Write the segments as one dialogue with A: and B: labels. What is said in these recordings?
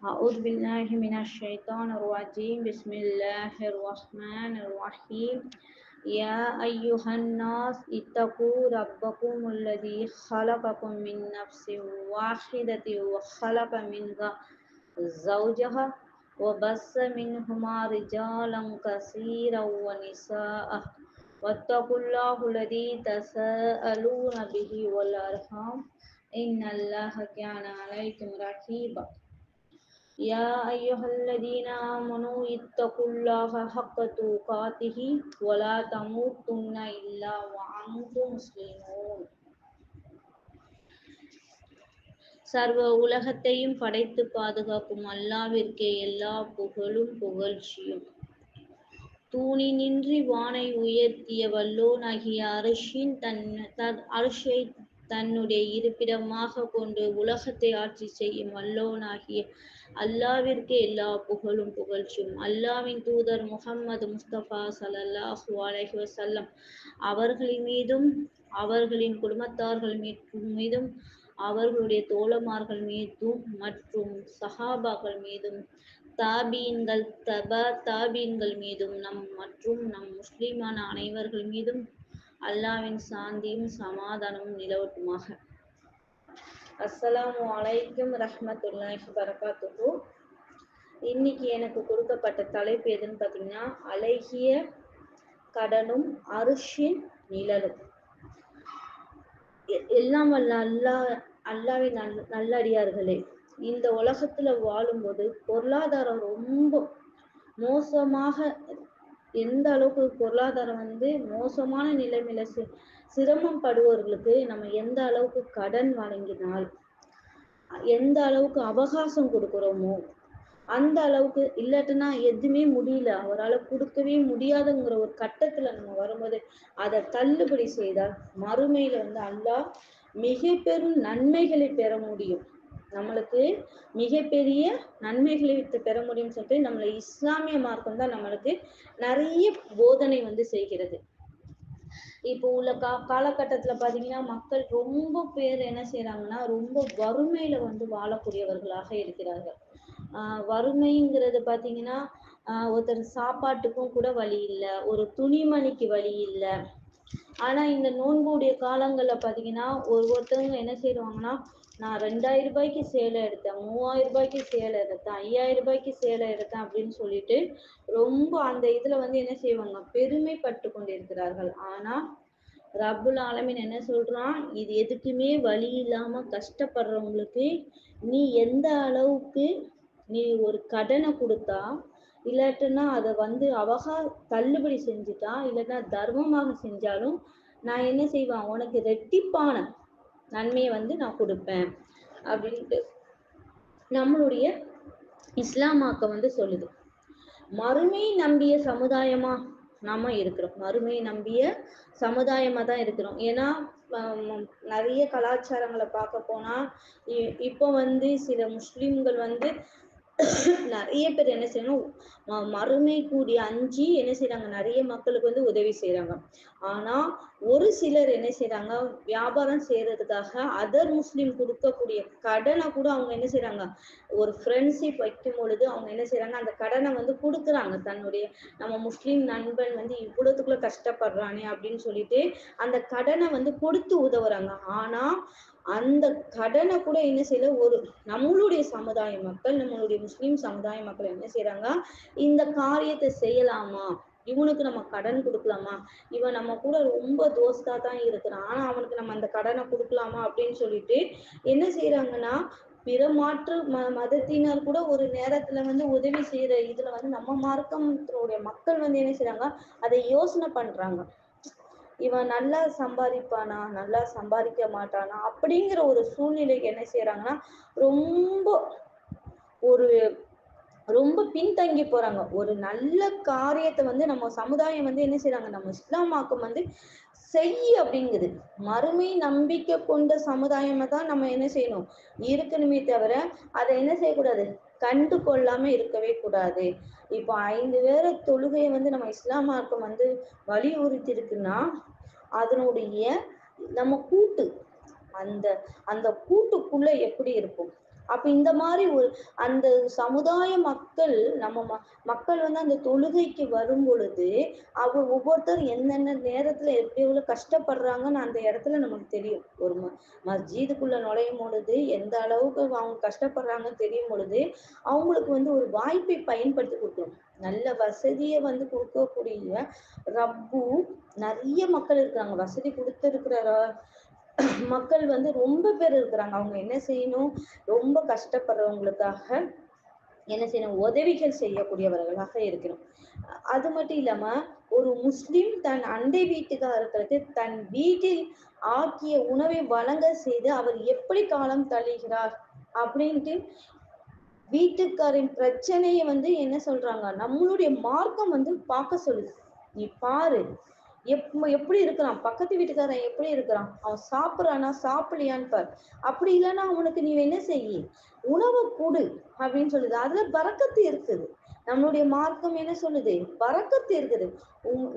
A: أعوذ بالله من الشيطان الرجيم بسم الله الرحمن الرحيم يا أيها الناس اتقوا ربكم الذي خلقكم من نفس واحدة وخلق منها زوجها وبث منهما رجالا كثيرا ونساء واتقوا الله الذي تساءلون به والأرحام إن الله كان عليكم رقيبا يا أيها الذين آمنوا اتقوا الله حق تقاته ولا تموتن إلا وأنتم مسلمون. சர்வ உலகத்தையும் படைத்து பாதுகாக்கும் அல்லாவிற்கே எல்லா புகழும் புகழ்ச்சியும். தூணினின்றி வானை உயர்த்திய வல்லோனாகிய அரிஷை தன்னுடைய இருப்பிடமாக கொண்டு உலகத்தை ஆட்சி செய்யும் வல்லோனாகிய அல்லாவிற்கு எல்லா புகழும் புகழ்ச்சியும். அல்லாவின் தூதர் முஹம்மது முஸ்தபா ஸல்லல்லாஹு அலைஹி வஸல்லம் அவர்களின் மீதும் அவர்களின் குடும்பத்தார்கள் மீதும் அவர்களுடைய தோழமார்கள் மீதும் மற்றும் சஹாபாக்கள் மீதும் தாபீன்கள் மீதும் மற்றும் நம் முஸ்லிமான அனைவர்கள் மீதும் அல்லாவின் சாந்தியும் சமாதானமும் நிலவட்டுமாக. அஸ்ஸலாமு அலைக்கும் ரஹ்மத்துல்லாஹி வபரகாத்துஹு. இன்னைக்கு எனக்கு கொடுக்கப்பட்ட தலைப்பு எதுன்னு பார்த்தீங்கன்னா, அழகிய கடலும் அரிஷின் நிழலும். எல்லாம் வல்ல அல்லாவின் நல்லடியார்களே, இந்த உலகத்துல வாழும்போது பொருளாதாரம் ரொம்ப மோசமாக, எந்த அளவுக்கு பொருளாதாரம் மோசமான நிலைமையில சிரமம் படுவர்களுக்கு நம்ம எந்த அளவுக்கு கடன் வழங்கினால், எந்த அளவுக்கு அவகாசம் கொடுக்குறோமோ அந்த அளவுக்கு, இல்லாட்டினா எதுவுமே முடியல, அவரால் கொடுக்கவே முடியாதுங்கிற ஒரு கட்டத்துல நம்ம வரும்போது அதை தள்ளுபடி செய்தால் மறுமையில அல்லாஹ் மிக பெரும் நன்மைகளை பெற முடியும். நம்மளுக்கு மிகப்பெரிய நன்மைகளை பெற முடியும்னு சொல்லிட்டு நம்மளை இஸ்லாமிய மார்க்கம் தான் நம்மளுக்கு நிறைய போதனை செய்கிறது. இப்போ உள்ள காலகட்டத்துல பாத்தீங்கன்னா, மக்கள் ரொம்ப பேர் என்ன செய்யறாங்கன்னா, ரொம்ப வறுமையில வாழக்கூடியவர்களாக இருக்கிறார்கள். வறுமைங்கிறது பாத்தீங்கன்னா, ஒருத்தர் சாப்பாட்டுக்கும் கூட வழி இல்லை, ஒரு துணிமணிக்கு வழி இல்லை. ஆனா இந்த நோன்புடைய காலங்கள்ல பாத்தீங்கன்னா, ஒருத்தவங்க என்ன செய்வாங்கன்னா, நான் 2000 ரூபாய்க்கு சேலை எடுத்தேன், 3000 ரூபாய்க்கு சேலை எடுத்தேன், 5000 ரூபாய்க்கு சேலை எடுத்தேன் அப்படின்னு சொல்லிட்டு ரொம்ப அந்த இதுல என்ன செய்வாங்க, பெருமைப்பட்டு கொண்டிருக்கிறார்கள். ஆனா ரப்புல் ஆலமீன் என்ன சொல்றான், இது எதுக்குமே வழி இல்லாம கஷ்டப்படுறவங்களுக்கு நீ எந்த அளவுக்கு நீ ஒரு கடனை கொடுத்தா, இல்லாட்டினா அதை தள்ளுபடி செஞ்சுட்டா, இல்லாட்டினா தர்மமாக செஞ்சாலும் நான் என்ன செய்வேன், உனக்கு ரெட்டிப்பான நன்மையை நான் கொடுப்பேன் அப்படின்ட்டு நம்மளுடைய இஸ்லாமாக்க சொல்லுது. மறுமை நம்பிய சமுதாயமா நாம இருக்கிறோம், மறுமை நம்பிய சமுதாயமா தான் இருக்கிறோம். ஏன்னா நிறைய கலாச்சாரங்களை பார்க்க போனா இப்போ சில முஸ்லிம்கள் நிறைய பேர் என்ன செய்யணும், மறுமை கூடி அஞ்சி என்ன செய்யறாங்க, நிறைய மக்களுக்கு உதவி செய்யறாங்க. ஆனா ஒரு சிலர் என்ன செய்யறாங்க, வியாபாரம் செய்யறதுக்காக அதர் முஸ்லிம் கொடுக்கக்கூடிய கடனை கூட அவங்க என்ன செய்யறாங்க, ஒரு ஃப்ரெண்ட்ஷிப் வைக்கும் பொழுது அவங்க என்ன செய்யறாங்க, அந்த கடனை கொடுக்குறாங்க. தன்னுடைய நம்ம முஸ்லிம் நண்பன் இவ்வளவுக்குள்ள கஷ்டப்படுறானே அப்படின்னு சொல்லிட்டு அந்த கடனை கொடுத்து உதவுறாங்க. ஆனா அந்த கடனை கூட என்ன செய்யல, ஒரு நம்மளுடைய சமுதாய மக்கள், நம்மளுடைய முஸ்லிம் சமுதாய மக்கள் என்ன செய்யறாங்க, இந்த காரியத்தை செய்யலாமா, இவனுக்கு நம்ம கடன் கொடுக்கலாமா, இவன் நம்ம கூட ரொம்ப தோஸ்தா தான் இருக்கிறான், ஆனா அவனுக்கு நம்ம அந்த கடனை கொடுக்கலாமா அப்படின்னு சொல்லிட்டு என்ன செய்யறாங்கன்னா, பிற மாற்று மதத்தினர் கூட ஒரு நேரத்துல உதவி செய்யற இதுல நம்ம மார்க்கத்தினுடைய மக்கள் என்ன செய்யறாங்க, அதை யோசனை பண்றாங்க. இவன் நல்லா சம்பாதிப்பானா, நல்லா சம்பாதிக்க மாட்டானா அப்படிங்கிற ஒரு சூழ்நிலைக்கு என்ன செய்யறாங்கன்னா, ரொம்ப பின்தங்கி போறாங்க. ஒரு நல்ல காரியத்தை நம்ம சமுதாயம் என்ன செய்யறாங்க, நம்ம இஸ்லாமாக்கம் செய்ய அப்படிங்குது. மறுமை நம்பிக்கை கொண்ட சமுதாயமா தான் நம்ம என்ன செய்யணும், இருக்கணுமே தவிர அதை என்ன செய்யக்கூடாது, கண்டு கொள்ளாம இருக்கவே கூடாது. இப்போ 5 வேற தொழுகையை நம்ம இஸ்லாமாக்கம் வலியுறுத்தி இருக்குன்னா, அதனுடைய நம்ம கூட்டு அந்த கூட்டுக்குள்ள எப்படி இருக்கும், அப்ப இந்த மாதிரி ஒரு அந்த சமுதாய மக்கள் மக்கள் வந்து அந்த தொழுகைக்கு வரும் பொழுது ஒவ்வொருத்தர் என்னென்ன நேரத்துல எப்படி எவ்வளவு கஷ்டப்படுறாங்கன்னு அந்த இடத்துல நமக்கு தெரியும். ஒரு மஸ்ஜிதுக்குள்ள நுழையும் பொழுது எந்த அளவுக்கு அவங்க கஷ்டப்படுறாங்கன்னு தெரியும் பொழுது அவங்களுக்கு வந்து ஒரு வாய்ப்பை பயன்படுத்தி கொடுக்கணும். நல்ல வசதியை வந்து கொடுக்கக்கூடிய ரப்பு நிறைய மக்கள் இருக்கிறாங்க. வசதி கொடுத்திருக்கிற மக்கள் வந்து ரொம்ப பேர் இருக்கிறாங்க. அவங்க என்ன செய்யணும், ரொம்ப கஷ்டப்படுறவங்களுக்காக என்ன செய்யணும், உதவிகள் செய்யக்கூடியவர்களாக இருக்கணும். அது மட்டும் இல்லாம ஒரு முஸ்லிம் தன் அண்டை வீட்டுக்காரர்களுக்கு தன் வீட்டில் ஆக்கிய உணவை வழங்க செய்து அவர் எப்படி காலம் தள்ளுகிறார் அப்படின்ட்டு வீட்டுக்காரின் பிரச்சனையை வந்து என்ன சொல்றாங்க, நம்மளுடைய மார்க்கம் வந்து பார்க்க சொல்லுது. நீ பாரு எப்படி இருக்கிறான், பக்கத்து வீட்டுக்காரன் எப்படி இருக்கிறான், அவன் சாப்பிட்றானா சாப்பிடலையான்னு பாரு. அப்படி இல்லைன்னா அவனுக்கு நீ என்ன செய்ய, உணவை கொடு அப்படின்னு சொல்லுது. அதுல பரக்கத்து இருக்குது. நம்மளுடைய மார்க்கம் என்ன சொல்லுது, பரக்கத்து இருக்குது.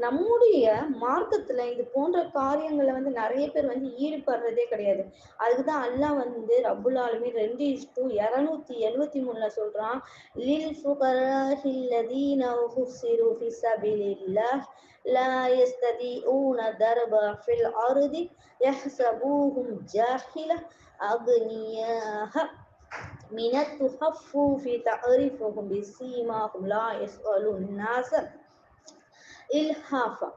A: நம்முடைய மார்க்கத்துல இது போன்ற காரியங்களை வந்து நிறைய பேர் வந்து ஈடுபடுறதே கிடையாது. அதுக்குதான் அல்லாஹ் வந்து ரப்புல் ஆலமீன் 2:273 சொல்றான், லில் ஃபுகராஹில் லதீன உஹ்சிரு ஃபி ஸபீலில்லாஹ் லா யஸ்ததீஊன தர்பா ஃபில் அர்தி யஹ்ஸபூஹும் ஜாஹில அக்னியாஹ மினத் துஹஃபுஃபி தஅரிஃபுஹும் பிஸீமாஹும் லா யஸ்அலுன் நாஸ இல்ஹாஃபா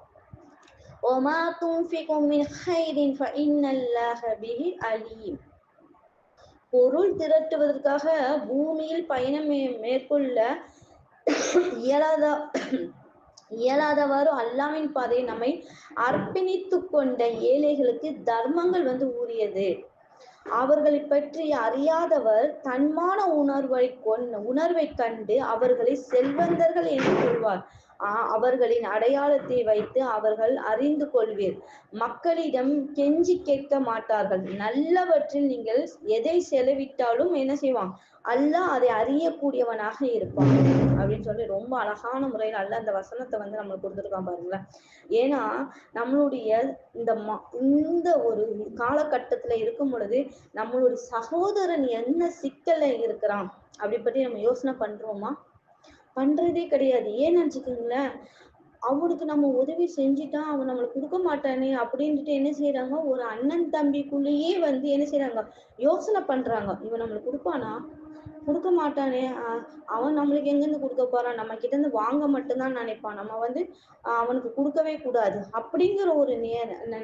A: வமா துன்ஃபிகு மின் கைரின் ஃபஇன்னல்லாஹ பிஹி அலீம். பொருள் திரட்டுவதற்காக பூமியில் பயணம் மேற்கொள்ள இயலாதவாறு அல்லாஹ்வின் பாதையை நம்மை அர்ப்பணித்து கொண்ட ஏழைகளுக்கு தர்மங்கள் வந்து ஊறியது. அவர்களை பற்றி அறியாதவர் தன்மான உணர்வை கண்டு அவர்களை செல்வந்தர்கள் என்று கொள்வார். அவர்களின் அடையாளத்தை வைத்து அவர்கள் அறிந்து கொள்வீர். மக்களிடம் கெஞ்சி கேட்க மாட்டார்கள். நல்லவற்றில் நீங்கள் எதை செலவிட்டாலும் என்ன செய்வான், அல்லாஹ் அதை அறியக்கூடியவனாக இருப்பான் அப்படின்னு சொல்லி ரொம்ப அழகான முறையில் அல்லாஹ் அந்த வசனத்தை வந்து நம்மளுக்கு கொடுத்துருக்கான் பாருங்களேன். ஏன்னா நம்மளுடைய இந்த ஒரு காலகட்டத்துல இருக்கும் பொழுது நம்மளுடைய சகோதரன் என்ன சிக்கல்ல இருக்கிறான் அப்படி பற்றி நம்ம யோசனை பண்றோமா? பண்றதே கிடையாது. ஏன்னு நினைச்சுக்கோங்களேன், அவனுக்கு நம்ம உதவி செஞ்சுட்டா அவன் நம்மளுக்கு கொடுக்க மாட்டானே அப்படின்ட்டு என்ன செய்யறாங்க, ஒரு அண்ணன் தம்பிக்குள்ளேயே வந்து என்ன செய்யறாங்க, யோசனை பண்றாங்க. இவன் நம்மளுக்கு கொடுப்பானா, கொடுக்க மாட்டானே, அவன் நம்மளுக்கு எங்கிருந்து கொடுக்க போறான், நம்ம கிட்ட இருந்து வாங்க மட்டும்தான் நினைப்பான், நம்ம வந்து அவனுக்கு கொடுக்கவே கூடாது அப்படிங்கிற ஒரு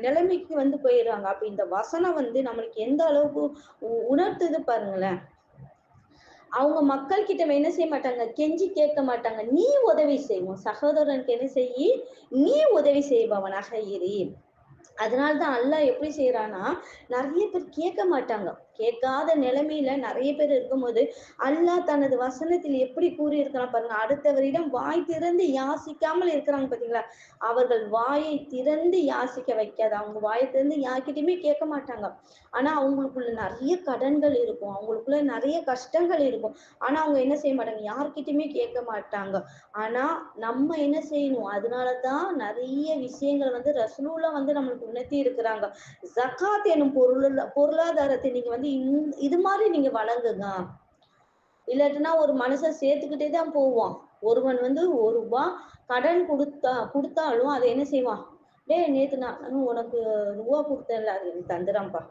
A: நிலைமைக்கு வந்து போயிடுறாங்க. அப்ப இந்த வசனம் வந்து நம்மளுக்கு எந்த அளவுக்கு உணர்த்துது பாருங்களேன். அவங்க மக்கள் கிட்ட என்ன செய்ய மாட்டாங்க, கெஞ்சி கேட்க மாட்டாங்க. நீ உதவி செய்வோம் சகோதரனுக்கு என்ன செய்யி, நீ உதவி செய்பவனாக இரு. அதனால்தான் அல்லாஹ் எப்படி செய்யறான்னா, நிறைய பேர் கேட்க மாட்டாங்க. கேட்காத நிலைமையில நிறைய பேர் இருக்கும்போது அல்லாஹ் தனது வசனத்தில் எப்படி கூறியிருக்கிறான் பாருங்க. அடுத்தவரிடம் வாய் திறந்து யாசிக்காமல் இருக்கிறாங்க பாத்தீங்களா, அவர்கள் வாயை திறந்து யாசிக்க வைக்காது. அவங்க வாயை திறந்து யார்கிட்டயுமே கேட்க மாட்டாங்க. ஆனா அவங்களுக்குள்ள நிறைய கடன்கள் இருக்கும், அவங்களுக்குள்ள நிறைய கஷ்டங்கள் இருக்கும். ஆனா அவங்க என்ன செய்ய மாட்டாங்க, யார்கிட்டயுமே கேட்க மாட்டாங்க. ஆனா நம்ம என்ன செய்யணும், அதனாலதான் நிறைய விஷயங்கள் வந்து ரசூலுல்லாஹ் வந்து நம்மளுக்கு உணர்த்தி இருக்கிறாங்க. ஜகாத் எனும் பொருளாதாரத்தை நீங்க வந்து இது மாதிரி நீங்க வழங்குங்க. இல்லாட்டினா ஒரு மனுஷன் சேர்த்துக்கிட்டே தான் போவான். ஒருவன் வந்து ₹1 கடன் கொடுத்தாலும் அதை என்ன செய்வான், நேத்து நான் உனக்கு ரூபா கொடுத்தேன்ல, அது எனக்கு தந்துடான்ப்பா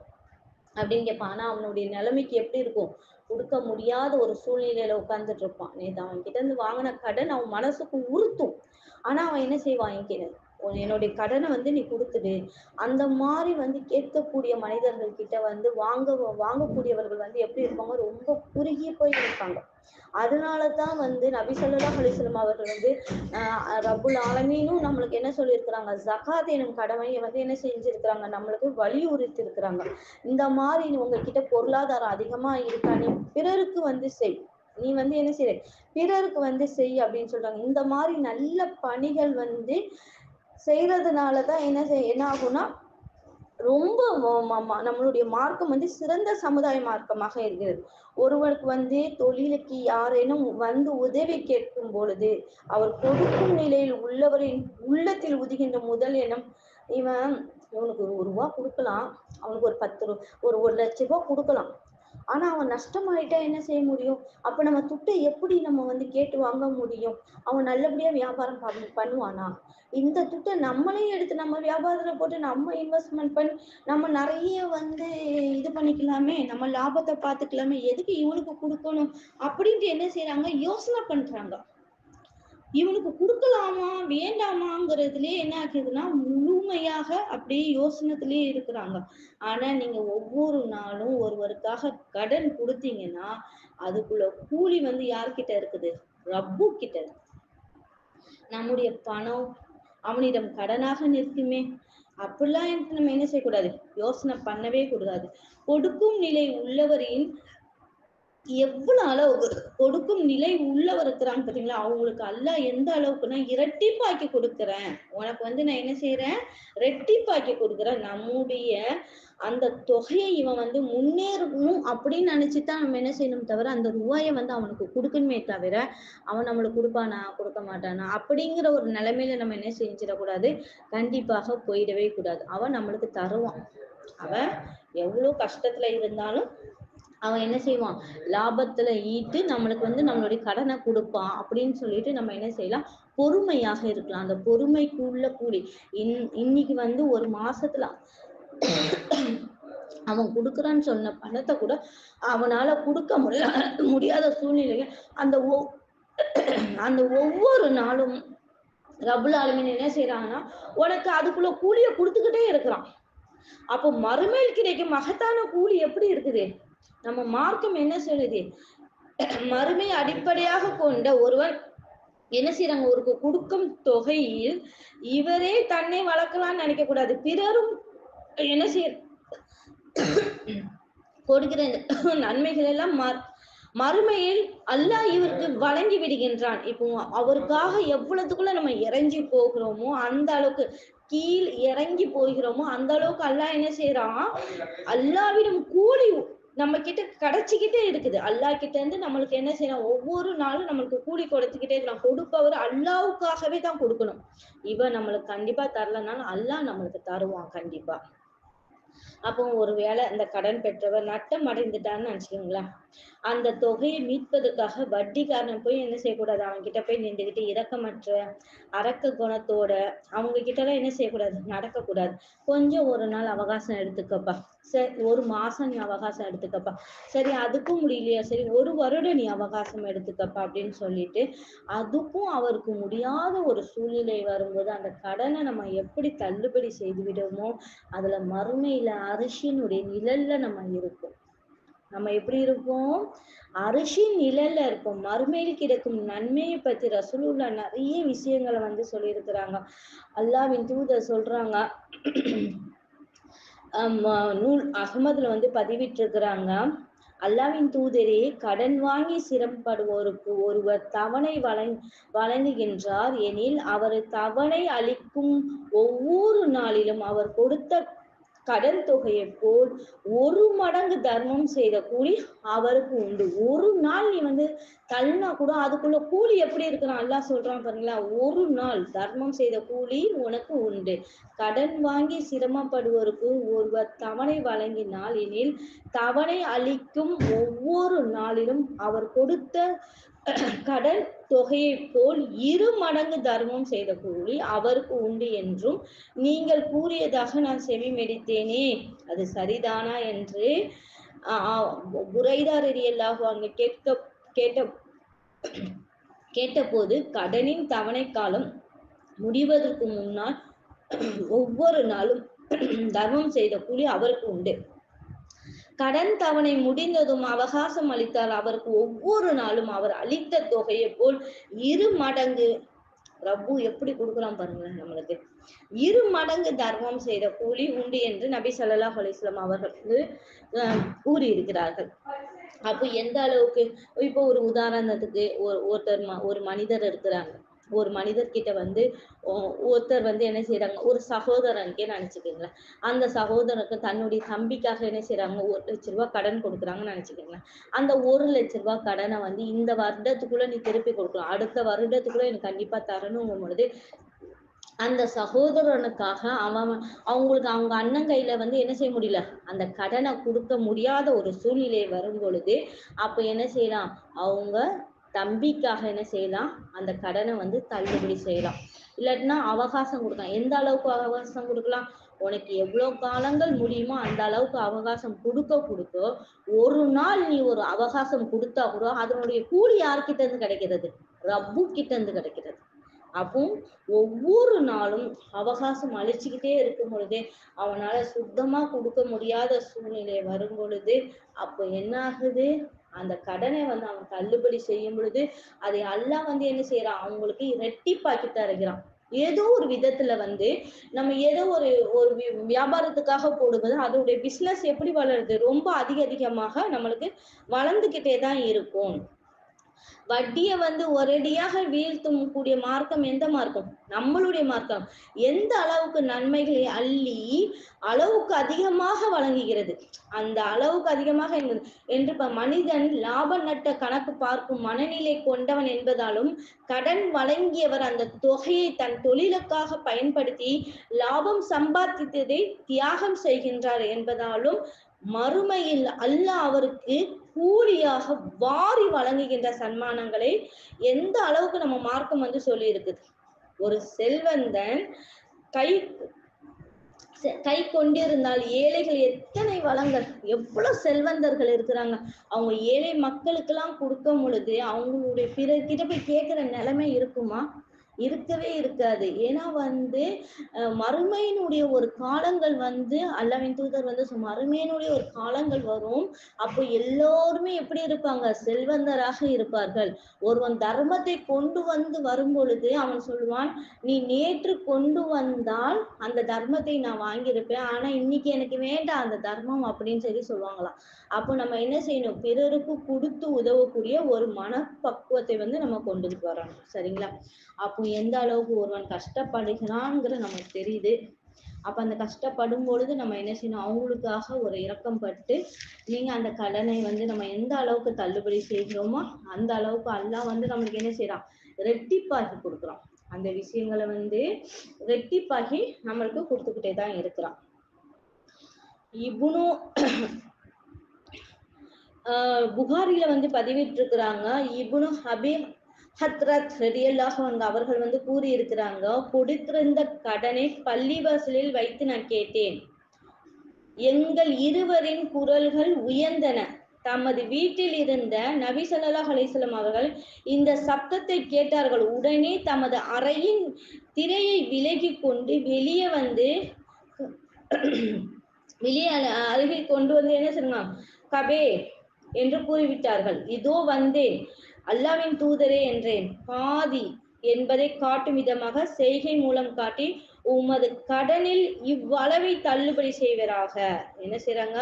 A: அப்படின்னு கேட்பான். ஆனா அவனுடைய நிலைமைக்கு எப்படி இருக்கும், கொடுக்க முடியாத ஒரு சூழ்நிலையில உட்கார்ந்துட்டு இருப்பான். நேத்து அவன் கிட்ட இருந்து வாங்கின கடன் அவன் மனசுக்கு உறுத்தும். ஆனா அவன் என்ன செய்வான், என்னுடைய கடனை வந்து நீ கொடுத்துடு. அந்த மாதிரி வந்து கேட்கக்கூடிய மனிதர்கள் கிட்ட வந்து வாங்கக்கூடியவர்கள் வந்து எப்படி இருப்பாங்க, ரொம்ப குறுகிய போய் இருப்பாங்க. அதனாலதான் வந்து நபி ஸல்லல்லாஹு அலைஹி வஸல்லம் அவர்கள் வந்து ரப்புல் ஆலமீனும் நம்மளுக்கு என்ன சொல்லியிருக்கிறாங்க, ஜகாத் எனும் கடமையை வந்து என்ன செஞ்சிருக்கிறாங்க, நம்மளுக்கு வலியுறுத்தி இருக்கிறாங்க. இந்த மாதிரி உங்ககிட்ட பொருளாதாரம் அதிகமா இருக்கா, நீ பிறருக்கு வந்து செய், நீ வந்து என்ன செய்ய, பிறருக்கு வந்து செய் அப்படின்னு சொல்றாங்க. இந்த மாதிரி நல்ல பணிகள் வந்து செய்யறதுனாலதான் என்ன ஆகும்னா, ரொம்ப நம்மளுடைய மார்க்கம் வந்து சிறந்த சமுதாய மார்க்கமாக இருக்கிறது. ஒருவருக்கு வந்து தொழிலுக்கு யாரேனும் வந்து உதவி கேட்கும் பொழுது அவர் கொடுக்கும் நிலையில் உள்ளவரின் உள்ளத்தில் உதிகின்ற முதல் எண்ணம், இவனுக்கு ₹1 கொடுக்கலாம், அவனுக்கு ஒரு 1 லட்ச ரூபாய் கொடுக்கலாம், ஆனா அவன் நஷ்டமாயிட்டா என்ன செய்ய முடியும்? அப்ப நம்ம துட்டை எப்படி நம்ம கேட்டு வாங்க முடியும்? அவன் நல்லபடியா வியாபாரம் பண்ணுவானா? இந்த துட்டை நம்மளே எடுத்து நம்ம வியாபாரத்துல போட்டு நம்ம இன்வெஸ்ட்மெண்ட் பண்ணி நம்ம நிறைய இது பண்ணிக்கலாமே, நம்ம லாபத்தை பார்த்துக்கலாமே, எதுக்கு இவனுக்கு கொடுக்கணும் அப்படின்ட்டு என்ன செய்யறாங்க, யோசனை பண்றாங்க. இவனுக்கு கொடுக்கலாமா வேண்டாமாங்கிறதுலயே என்ன ஆகுதுன்னா முழுமையாக அப்படியே யோசனத்திலேயே இருக்கிறாங்க. ஆனா நீங்க ஒவ்வொரு நாளும் ஒருவருக்காக கடன் கொடுத்தீங்கன்னா அதுக்குள்ள கூலி யார்கிட்ட இருக்குது? ரப்பு கிட்ட இருக்கு. நம்முடைய பணம் அவனிடம் கடனாக நிற்குமே, அப்படிலாம் நம்ம என்ன செய்யக்கூடாது, யோசனை பண்ணவே கூடாது. கொடுக்கும் நிலை உள்ளவரின் எவ்வளவு அளவுக்கு கொடுக்கும் நிலை உள்ளவர் இருக்கிறாங்க பாத்தீங்களா, அவங்களுக்கு அல்லாஹ் எந்த அளவுக்குன்னா இரட்டிப்பாக்கி கொடுக்குறேன் உனக்கு நான் என்ன செய்யறேன், ரெட்டிப்பாக்கி கொடுக்குறேன். நம்முடைய அந்த தொகையை இவன் முன்னேறணும் அப்படின்னு நினைச்சுதான் நம்ம என்ன செய்யணும் தவிர அந்த ரூபாயை அவனுக்கு கொடுக்கணுமே தவிர அவன் நம்மளுக்கு கொடுப்பானா கொடுக்க மாட்டானா அப்படிங்கிற ஒரு நிலைமையில நம்ம என்ன செஞ்சிடக்கூடாது, கண்டிப்பாக போயிடவே கூடாது. அவன் நம்மளுக்கு தருவான். அவன் எவ்வளவு கஷ்டத்துல இருந்தாலும் அவன் என்ன செய்வான், லாபத்துல ஈட்டு நம்மளுக்கு நம்மளுடைய கடனை கொடுப்பான் அப்படின்னு சொல்லிட்டு நம்ம என்ன செய்யலாம், பொறுமையாக இருக்கலாம். அந்த பொறுமைக்குள்ள கூலி இன்னைக்கு ஒரு மாசத்துல அவன் கொடுக்குறான்னு சொன்ன பணத்தை கூட அவனால கொடுக்க முடியாத சூழ்நிலையில அந்த ஒவ்வொரு நாளும் ரப்புல் ஆலமீன் என்ன செய்யறாங்கன்னா உனக்கு அதுக்குள்ள கூலிய கொடுத்துக்கிட்டே இருக்கிறான். அப்போ மறுமையில் கிடைக்கும் மகத்தான கூலி எப்படி இருக்குது? நம்ம மார்க்கம் என்ன சொல்லுது, மறுமை அடிப்படையாக கொண்ட ஒருவர் என்ன செய்யறாங்க, ஒரு கொடுக்கும் தொகையில் இவரே தன்னை வளர்க்கலாம்னு நினைக்க கூடாது, பிறரும் என்ன செய்ய கொடுக்கிற நன்மைகள் எல்லாம் மறுமையில் அல்லாஹ் இவருக்கு வழங்கி விடுகின்றான். இப்போ அவருக்காக எவ்வளவுக்குள்ள நம்ம இறங்கி போகிறோமோ அந்த அளவுக்கு, கீழ் இறங்கி போகிறோமோ அந்த அளவுக்கு அல்லாஹ் என்ன செய்யறான், அல்லாஹ்விடம் கூலி நம்ம கிட்ட கிடைச்சிக்கிட்டே இருக்குது. அல்லாஹ் கிட்ட இருந்து நம்மளுக்கு என்ன செய்யணும், ஒவ்வொரு நாளும் நம்மளுக்கு கூலி கொடுத்துக்கிட்டே இருக்கலாம். கொடுப்பவர் அல்லாஹ்வுக்காகவே தான் கொடுக்கணும். இவன் நம்மளுக்கு கண்டிப்பா தரலனாலும் அல்லாஹ் நம்மளுக்கு தருவான் கண்டிப்பா. அப்போ ஒருவேளை இந்த கடன் பெற்றவர் நட்டம் அடைந்துட்டான்னு நினைச்சுக்கோங்களேன், அந்த தொகையை மீட்பதற்காக வட்டிக்காரன் போய் என்ன செய்யக்கூடாது, அவங்க கிட்ட போய் நின்றுகிட்டு இரக்கமற்ற அரக்க குணத்தோட அவங்க கிட்ட எல்லாம் என்ன செய்யக்கூடாது, நடக்கக்கூடாது. கொஞ்சம் ஒரு நாள் அவகாசம் எடுத்துக்கப்பா, சரி ஒரு மாசம் நீ அவகாசம் எடுத்துக்கப்பா, சரி அதுக்கும் முடியலையா, சரி ஒரு வருடம் நீ அவகாசம் எடுத்துக்கப்பா அப்படின்னு சொல்லிட்டு அதுக்கும் அவருக்கு முடியாத ஒரு சூழ்நிலை வரும்போது அந்த கடனை நம்ம எப்படி தள்ளுபடி செய்து விடுமோ அதுல மறுமையில அரிசியினுடைய நிழல்ல நம்ம இருப்போம். நம்ம எப்படி இருப்போம், அரிசியின் நிழல்ல இருப்போம். மறுமையில் கிடைக்கும் நன்மையை பத்தி ரசூலுல்லாஹ் நிறைய விஷயங்களை சொல்லியிருக்கிறாங்க. அல்லாஹ்வின் தூதர் சொல்றாங்க, நூல் அஹ்மதுல பதிவிட்டு இருக்கிறாங்க, அல்லாஹ்வின் தூதரே, கடன் வாங்கி சிரமப்படுவோருக்கு ஒருவர் தவணை வழங்குகின்றார் எனில் அவர் தவணை அளிக்கும் ஒவ்வொரு நாளிலும் அவர் கொடுத்த கடன் தொகையை போல் 1 மடங்கு தர்மம் செய்த கூலி அவருக்கு உண்டு. ஒரு நாள் நீ தள்ளினா கூட அதுக்குள்ள கூலி எப்படி இருக்கிறான் அல்லாஹ் சொல்றான் பாருங்களா, ஒரு நாள் தர்மம் செய்த கூலி உனக்கு உண்டு. கடன் வாங்கி சிரமப்படுவோருக்கு ஒருவர் தவணை வழங்கினால் எனில் தவணை அளிக்கும் ஒவ்வொரு நாளிலும் அவர் கொடுத்த கடன் தொகையை போல் 2 மடங்கு தர்மம் செய்த கூலி அவருக்கு உண்டு என்றும் நீங்கள் கூறியதாக நான் செவி மெடித்தேனே, அது சரிதானா என்று புரைதா ரலியல்லாஹு அன்ஹு கேட்டபோது, கடனின் தவணை காலம் முடிவதற்கு முன்னால் ஒவ்வொரு நாளும் தர்மம் செய்த கூலி அவருக்கு உண்டு. கடன் தவணை முடிந்ததும் அவகாசம் அளித்தால் அவருக்கு ஒவ்வொரு நாளும் அவர் அளித்த தொகையை போல் 2 மடங்கு ரப்பு எப்படி கொடுக்குறான் பாருங்களேன், நம்மளுக்கு 2 மடங்கு தர்மம் செய்த கூலி உண்டு என்று நபி ஸல்லல்லாஹு அலைஹி வஸல்லம் அவர்கள் கூறியிருக்கிறார்கள். அப்போ எந்த அளவுக்கு, இப்போ ஒரு உதாரணத்துக்கு ஒரு மனிதர் இருக்கிறாங்க, ஒரு மனிதர்கிட்ட ஒருத்தர் என்ன செய்யறாங்க, ஒரு சகோதரனுக்கே நினைச்சுக்கீங்களேன், அந்த சகோதரனுக்கு தன்னுடைய தம்பிக்காக என்ன செய்யறாங்க, 1 லட்சம் ரூபாய் கடன் கொடுக்குறாங்கன்னு நினைச்சுக்கீங்களேன். அந்த 1 லட்சம் ரூபாய் கடனை இந்த வருடத்துக்குள்ள நீ திருப்பி கொடுக்கணும், அடுத்த வருடத்துக்குள்ள எனக்கு கண்டிப்பா தரணுங்கும் பொழுது அந்த சகோதரனுக்காக அவங்களுக்கு அவங்க அண்ணன் கையில என்ன செய்ய முடியல, அந்த கடனை கொடுக்க முடியாத ஒரு சூழ்நிலை வரும் பொழுது அப்ப என்ன செய்யலாம், அவங்க தம்பிக்காக என்ன செய்யலாம், அந்த கடனை தள்ளுபடி செய்யலாம். இல்லாட்டினா அவகாசம் கொடுக்கலாம். எந்த அளவுக்கு அவகாசம் கொடுக்கலாம், உனக்கு எவ்வளவு காலங்கள் முடியுமோ அந்த அளவுக்கு அவகாசம் கொடுக்க ஒரு நாள் நீ ஒரு அவகாசம் கொடுத்தா கூட அதனுடைய கூலி யார்கிட்ட இருந்து கிடைக்கிறது, ரப்பு கிட்ட இருந்து கிடைக்கிறது. அப்போ ஒவ்வொரு நாளும் அவகாசம் அழிச்சுக்கிட்டே இருக்கும் பொழுதே அவனால சுத்தமா கொடுக்க முடியாத சூழ்நிலை வரும் பொழுது அப்போ என்ன ஆகுது, அந்த கடனை அவன் தள்ளுபடி செய்யும் பொழுது அதை அல்லாஹ் என்ன செய்யறான், அவங்களுக்கு இரட்டிப்பாக்கி தருகிறான். ஏதோ ஒரு விதத்துல நம்ம ஏதோ ஒரு ஒரு வியாபாரத்துக்காக போடுவது அதோடைய பிசினஸ் எப்படி வளருது, ரொம்ப அதிகமாக நம்மளுக்கு வளர்ந்துகிட்டே தான் இருக்கும். வட்டியை ஒரேடியாக வீழ்த்தும் கூடிய மார்க்கம் எந்த மார்க்கம், நம்மளுடைய மார்க்கம். எந்த அளவுக்கு நன்மைகளை அள்ளி அளவுக்கு அதிகமாக வழங்குகிறது, அந்த அளவுக்கு அதிகமாக என்று மனிதன் லாப நட்ட கணக்கு பார்க்கும் மனநிலை கொண்டவன் என்பதாலும் கடன் வழங்கியவர் அந்த தொகையை தன் தொழிலுக்காக பயன்படுத்தி லாபம் சம்பாதித்ததை தியாகம் செய்கின்றார் என்பதாலும் மறுமையில் அல்லாஹ் அவருக்கு கூலியாக வாரி வழங்குகின்ற சன்மானங்களை எந்த அளவுக்கு நம்ம மார்க்கம் சொல்லி இருக்குது. ஒரு செல்வந்தன் கை கொண்டிருந்தால் ஏழைகள் எத்தனை வளங்கள், எவ்வளவு செல்வந்தர்கள் இருக்கிறாங்க, அவங்க ஏழை மக்களுக்கெல்லாம் கொடுக்கும் பொழுது அவங்களுடைய பிறர்கிட்ட போய் கேட்கிற நிலைமை இருக்குமா, இருக்கவே இருக்காது. ஏன்னா மறுமையினுடைய ஒரு காலங்கள் அல்லாஹ்வின் தூதர் மறுமையினுடைய ஒரு காலங்கள் வரும். அப்போ எல்லோருமே எப்படி இருப்பாங்க, செல்வந்தராக இருப்பார்கள். ஒருவன் தர்மத்தை கொண்டு வரும் பொழுது அவன் சொல்லுவான், நீ நேற்று கொண்டு வந்தால் அந்த தர்மத்தை நான் வாங்கியிருப்பேன், ஆனா இன்னைக்கு எனக்கு வேண்டாம் அந்த தர்மம் அப்படின்னு சொல்லுவாங்களாம். அப்போ நம்ம என்ன செய்யணும், பிறருக்கு கொடுத்து உதவக்கூடிய ஒரு மனப்பக்குவத்தை நம்ம கொண்டுட்டு வரணும். சரிங்களா? அப்போ எந்த அளவுக்கு ஒருவன் கஷ்டப்படுகிறான்ங்கிற நமக்கு தெரியுது. அப்ப அந்த கஷ்டப்படும் பொழுது நம்ம என்ன செய்யணும், அவங்களுக்காக ஒரு இரக்கம் பட்டு நீங்க அந்த கடனை நம்ம எந்த அளவுக்கு தள்ளுபடி செய்கிறோமோ அந்த அளவுக்கு அல்லாஹ் நம்மளுக்கு என்ன செய்யறான், ரெட்டிப்பாகி கொடுக்குறான். அந்த விஷயங்களை ரெட்டிப்பாகி நம்மளுக்கு கொடுத்துக்கிட்டே தான் இருக்கிறான். இப்னு புகாரில பதிவிட்டு இருக்கிறாங்க, இப்னு ஹபீப் ஹத்ரத் ரலியல்லாஹு அன்ஹு அவர்கள் கூறி இருக்கிறாங்க, கொடுத்திருந்த கடனை பள்ளிவாசலில் வைத்து நான் கேட்டேன். எங்கள் இருவரின் குரல்கள் உயர்ந்தன. தமது வீட்டில் இருந்த நபி ஸல்லல்லாஹு அலைஹி வஸல்லம் அவர்கள் இந்த சப்தத்தை கேட்டார்கள். உடனே தமது அறையின் திரையை விலகி கொண்டு வெளியே அருகில் கொண்டு என்ன சொன்னாங்க, கபே என்று கூறிவிட்டார்கள். இதோ வந்தேன் அல்லாஹ்வின் தூதரே என்றேன். பாதி என்பதை காட்டும் விதமாக செய்கை மூலம் காட்டி உமது கடனில் இவ்வளவை தள்ளுபடி செய்வராக. என்ன செய்றாங்க,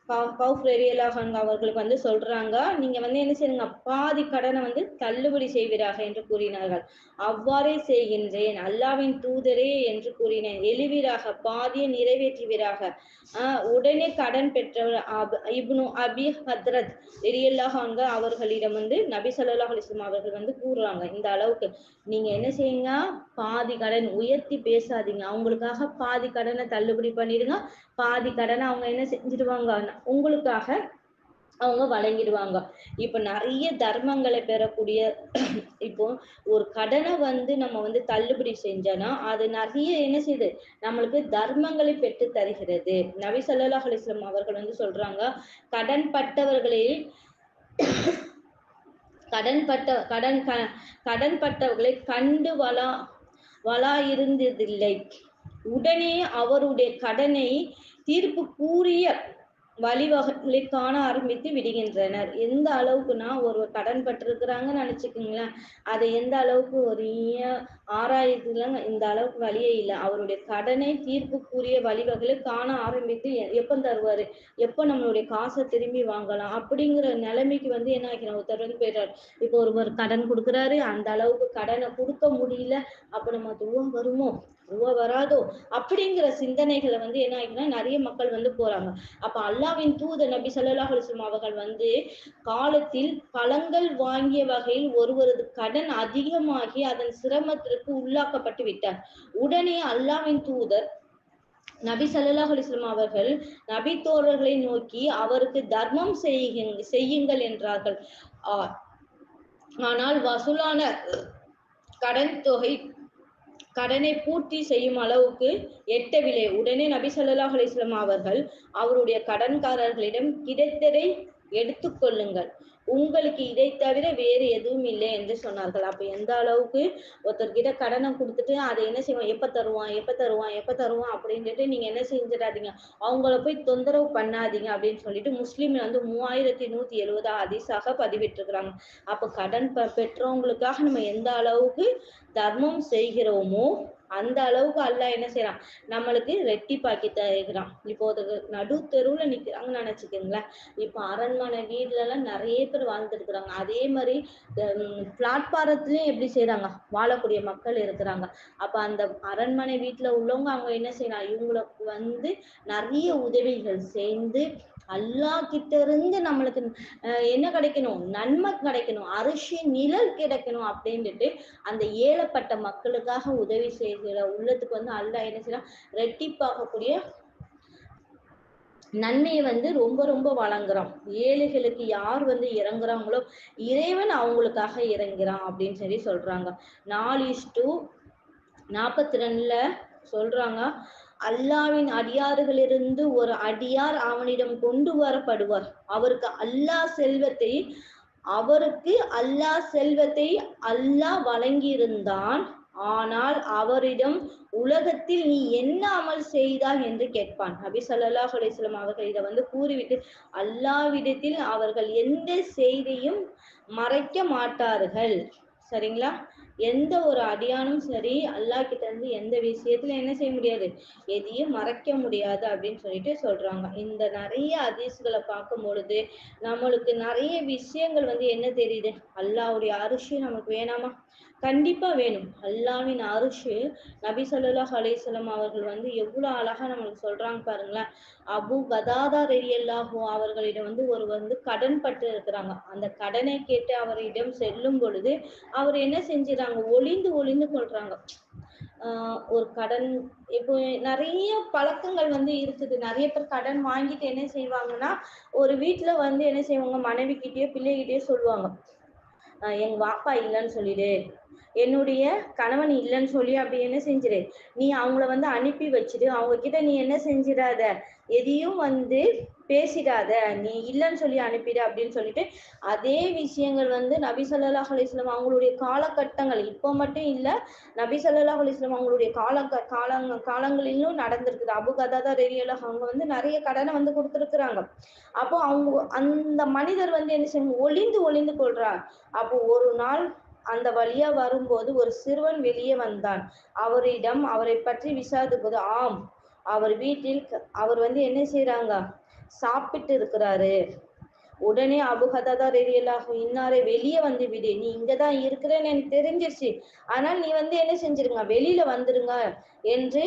A: அவர்களுக்கு சொல்றாங்க, நீங்க என்ன செய்யுங்க, பாதி கடனை தள்ளுபடி செய்வீராக என்று கூறினார்கள். அவ்வாறே செய்கின்றேன் அல்லாஹ்வின் தூதரே என்று கூறினேன். எழுவீராக, பாதியை நிறைவேற்றுவீராக. உடனே கடன் பெற்றவர் இப்னு அபி ஹத்ரத் ரலியல்லாஹு அன்ஹு அவர்களிடம் நபி ஸல்லல்லாஹு அலைஹி வஸல்லம் அவர்கள் கூறுறாங்க, இந்த அளவுக்கு நீங்க என்ன செய்யுங்க, பாதி கடன் உயர்த்தி பேசாதீங்க, அவங்களுக்காக பாதி கடனை தள்ளுபடி பண்ணிடுங்க, பாதி கடனை அவங்க என்ன செஞ்சிடுவாங்க, உங்களுக்காக அவங்க வழங்கிடுவாங்க. இப்ப நிறைய தர்மங்களை பெறக்கூடிய இப்போ ஒரு கடனை நம்ம தள்ளுபடி செஞ்சோன்னா அது நிறைய என்ன செய்யுது, நம்மளுக்கு தர்மங்களை பெற்று தருகிறது. நபி ஸல்லல்லாஹு அலைஹி வஸல்லம் அவர்கள் சொல்றாங்க, கடன் பட்டவர்களை கண்டு வலா இருந்ததில்லை. உடனே அவருடைய கடனை தீர்ப்பு கூறிய வழிவகைகளை காண ஆரம்பித்து விடுகின்றனர். எந்த அளவுக்குன்னா, ஒரு கடன் பட்டிருக்கிறாங்கன்னு நினைச்சுக்கோங்களேன், அதை எந்த அளவுக்கு ஒரு ஆராயத்துல இந்த அளவுக்கு வழியே இல்லை. அவருடைய கடனை தீர்ப்பு கூறிய வழிவகைகளை காண ஆரம்பித்து எப்ப தருவாரு, எப்ப நம்மளுடைய காசை திரும்பி வாங்கலாம் அப்படிங்கிற நிலைமைக்கு என்ன ஆகிடும், ஒருத்தர் போயிடுறாரு. இப்போ ஒருவர் கடன் கொடுக்குறாரு, அந்த அளவுக்கு கடனை கொடுக்க முடியல, அப்ப நம்ம துவா வருமோ, ரூபா வராதோ அப்படிங்கிற சிந்தனைகளை வந்து என்ன ஆகிடுனா நிறைய மக்கள் வந்து போறாங்க. அப்ப அல்லாவின் தூதர் நபி ஸல்லல்லாஹு அலைஹி வஸல்லம் அவர்கள் வந்து காலத்தில் பழங்கள் வாங்கிய வகையில் ஒருவரது கடன் அதிகமாகி அதன் சிரமத்திற்கு உள்ளாக்கப்பட்டு விட்டார். உடனே அல்லாவின் தூதர் நபி ஸல்லல்லாஹு அலைஹி வஸல்லம் அவர்கள் நபி தோழர்களை நோக்கி அவருக்கு தர்மம் செய்யுங்கள் என்றார்கள். ஆனால் வசூலான கடன் தொகை கடனை பூர்த்தி செய்யும் அளவுக்கு எட்டவில்லை. உடனே நபி ஸல்லல்லாஹு அலைஹி வஸல்லம் அவர்கள் அவருடைய கடன்காரர்களிடம் கிடைத்ததை எடுத்துக் கொள்ளுங்கள், உங்களுக்கு இதை தவிர வேறு எதுவும் இல்லை என்று சொன்னார்கள். அப்ப எந்த அளவுக்கு ஒருத்தர்கிட்ட கடனை கொடுத்துட்டு அதை என்ன செய்வோம், எப்ப தருவான் எப்ப தருவான் எப்ப தருவான் அப்படின்ட்டு நீங்க என்ன செஞ்சிடாதீங்க, அவங்கள போய் தொந்தரவு பண்ணாதீங்க அப்படின்னு சொல்லிட்டு முஸ்லிம்ல வந்து 3170 ஹதீஸாக பதிவிட்டிருக்கிறாங்க. அப்ப கடன் பெற்றவங்களுக்காக நம்ம எந்த அளவுக்கு தர்மம் செய்கிறோமோ அந்த அளவுக்கு அல்லாஹ் என்ன செய்யறான், நம்மளுக்கு ரெட்டிப்பாக்கி தருகிறான். இப்போ ஒரு நடு தெருவுல நிக்கிறாங்கன்னு நினைச்சுக்கோங்களேன். இப்போ அரண்மனை வீடுல எல்லாம் நிறைய பேர் வாழ்ந்துருக்குறாங்க. அதே மாதிரி பிளாட்பாரத்திலயும் எப்படி செய்யறாங்க, வாழக்கூடிய மக்கள் இருக்கிறாங்க. அப்ப அந்த அரண்மனை வீட்டுல உள்ளவங்க அவங்க என்ன செய்யலாம், இவங்களுக்கு வந்து நிறைய உதவிகள் செய்து அல்லாஹ் கிட்ட இருந்து நம்மளுக்கு என்ன கிடைக்கணும், நன்மை கிடைக்கணும், அரிசி நிழல் கிடைக்கணும் அப்படின்ட்டு அந்த ஏழப்பட்ட மக்களுக்காக உதவி செய்கிற உள்ளத்துக்கு வந்து அல்லாஹ் என்ன செய்யலாம், ரெட்டிப்பாகக்கூடிய நன்மையை வந்து ரொம்ப ரொம்ப வழங்குறான். ஏழைகளுக்கு யார் வந்து இறங்குறாங்களோ இறைவன் அவங்களுக்காக இறங்குறான் அப்படின்னு சொல்லி சொல்றாங்க. 4:42 சொல்றாங்க, அல்லாவின் அடியார்களிலிருந்து ஒரு அடியார் அவனிடம் கொண்டு வரப்படுவார். அவருக்கு அல்லாஹ் செல்வத்தை அல்லாஹ் வழங்கியிருந்தான். ஆனால் அவரிடம் உலகத்தில் நீ என்ன அமல் செய்தாய் என்று கேட்பான். நபி ஸல்லல்லாஹு அலைஹி வஸல்லம் அவர்கள் இதை வந்து கூறிவிட்டு அல்லாஹ்விடத்தில் அவர்கள் எந்த செய்தியும் மறைக்க மாட்டார்கள். சரிங்களா? எந்த ஒரு அடியானும் சரி அல்லாஹ் கிட்ட இருந்து எந்த விஷயத்துல என்ன செய்ய முடியாது, எதையும் மறைக்க முடியாது அப்படின்னு சொல்லிட்டு சொல்றாங்க. இந்த நிறைய ஹதீஸ்களை பார்க்கும் பொழுது நம்மளுக்கு நிறைய விஷயங்கள் வந்து என்ன தெரியுது, அல்லாஹ்வுடைய அரிசி நமக்கு வேணாமா, கண்டிப்பா வேணும். அல்லாஹ்வின் அரிசி நபி ஸல்லல்லாஹு அலைஹி வஸல்லம் அவர்கள் வந்து எவ்வளவு அழகா நம்மளுக்கு சொல்றாங்க பாருங்களேன். அபூ கதாதா ரலியல்லாஹு அவர்களிடம் வந்து ஒரு வந்து கடன் பட்டு இருக்கிறாங்க. அந்த கடனை கேட்டு அவரிடம் செல்லும் பொழுது அவர் என்ன செஞ்சிடறாங்க, ஒளிந்து ஒளிந்து கொள்றாங்க. ஒரு கடன் இப்போ நிறைய பழக்கங்கள் வந்து இருக்குது. நிறைய பேர் கடன் வாங்கிட்டு என்ன செய்வாங்கன்னா, ஒரு வீட்டுல வந்து என்ன செய்வாங்க, மனைவி கிட்டயோ பிள்ளைகிட்டயோ சொல்லுவாங்க, எங்க வாப்பா இல்லைன்னு சொல்லிடு, என்னுடைய கணவன் இல்லைன்னு சொல்லி அப்படி என்ன செஞ்சிரு, நீ அவங்கள வந்து அனுப்பி வச்சுடு, அவங்க கிட்ட நீ என்ன செஞ்சிடாத, எதையும் வந்து பேசிடாத, நீ இல்லைன்னு சொல்லி அனுப்பிடு அப்படின்னு சொல்லிட்டு அதே விஷயங்கள் வந்து நபி ஸல்லல்லாஹு அலைஹி வஸல்லம் அவங்களுடைய காலகட்டங்கள் இப்போ மட்டும் இல்ல, நபி ஸல்லல்லாஹு அலைஹி வஸல்லம் அவங்களுடைய காலங்களிலும் நடந்திருக்குது. அபூ கதாதா ரலியல்லாஹு அவங்க வந்து நிறைய கடனை வந்து கொடுத்துருக்குறாங்க. அப்போ அவங்க அந்த மனிதர் வந்து என்ன செய்யணும், ஒளிந்து ஒளிந்து கொள்றார். அப்போ ஒரு நாள் அந்த வழியா வரும்போது ஒரு சிறுவன் வெளியே வந்தான். அவரிடம் அவரை பற்றி விசாரித்த போது, ஆம், அவர் வீட்டில் அவர் வந்து என்ன செய்யறாங்க, சாப்பிட்டு இருக்கிறாரு. உடனே அபூ கதாதா ரலியல்லாஹு, இன்னாரை வெளியே வந்து விடு, நீ இங்கதான் இருக்கிறேன்னு எனக்கு தெரிஞ்சிருச்சு, ஆனால் நீ வந்து என்ன செஞ்சிருங்க, வெளியில வந்துருங்க என்று